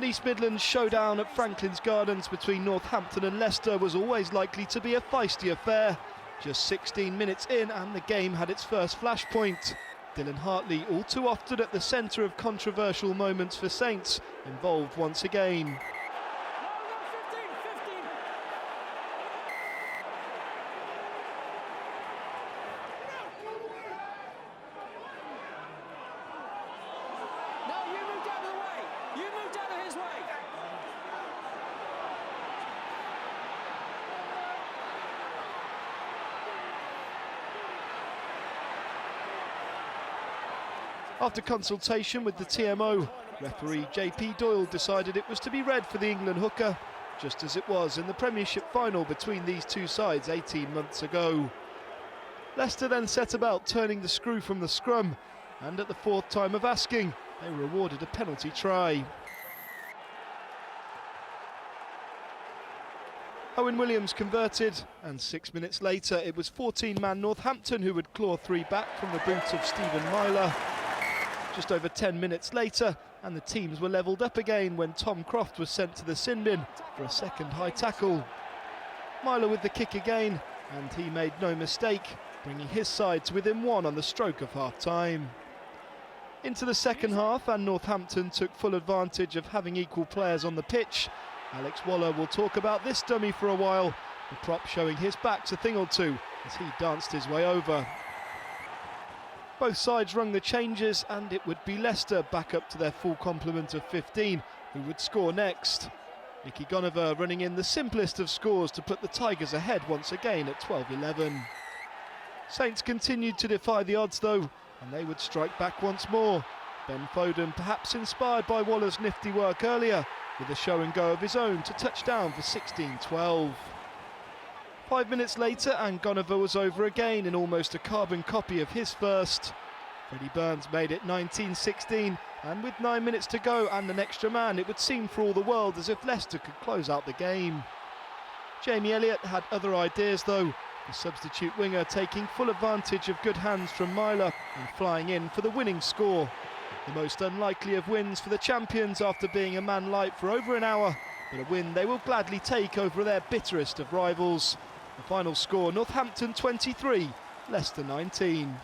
An East Midlands showdown at Franklin's Gardens between Northampton and Leicester was always likely to be a feisty affair. Just 16 minutes in and the game had its first flashpoint. Dylan Hartley, all too often at the centre of controversial moments for Saints, involved once again. After consultation with the TMO, referee JP Doyle decided it was to be red for the England hooker, just as it was in the Premiership final between these two sides 18 months ago. Leicester then set about turning the screw from the scrum, and at the fourth time of asking, they were awarded a penalty try. Owen Williams converted, and 6 minutes later it was 14-man Northampton who would claw three back from the boot of Stephen Myler. Just over 10 minutes later, and the teams were levelled up again when Tom Croft was sent to the sin bin for a second high tackle. Myler with the kick again, and he made no mistake, bringing his side to within one on the stroke of half-time. Into the second half, and Northampton took full advantage of having equal players on the pitch. Alex Waller will talk about this dummy for a while, the prop showing his back's a thing or two as he danced his way over. Both sides rung the changes, and it would be Leicester back up to their full complement of 15 who would score next. Nicky Gonnever running in the simplest of scores to put the Tigers ahead once again at 12-11. Saints continued to defy the odds though, and they would strike back once more. Ben Foden, perhaps inspired by Waller's nifty work earlier, with a show and go of his own to touch down for 16-12. 5 minutes later, and Gonnever was over again in almost a carbon copy of his first. Freddie Burns made it 19-16, and with 9 minutes to go and an extra man, it would seem for all the world as if Leicester could close out the game. Jamie Elliott had other ideas though, the substitute winger taking full advantage of good hands from Myler and flying in for the winning score. The most unlikely of wins for the champions after being a man light for over an hour, but a win they will gladly take over their bitterest of rivals. The final score, Northampton 23, Leicester 19.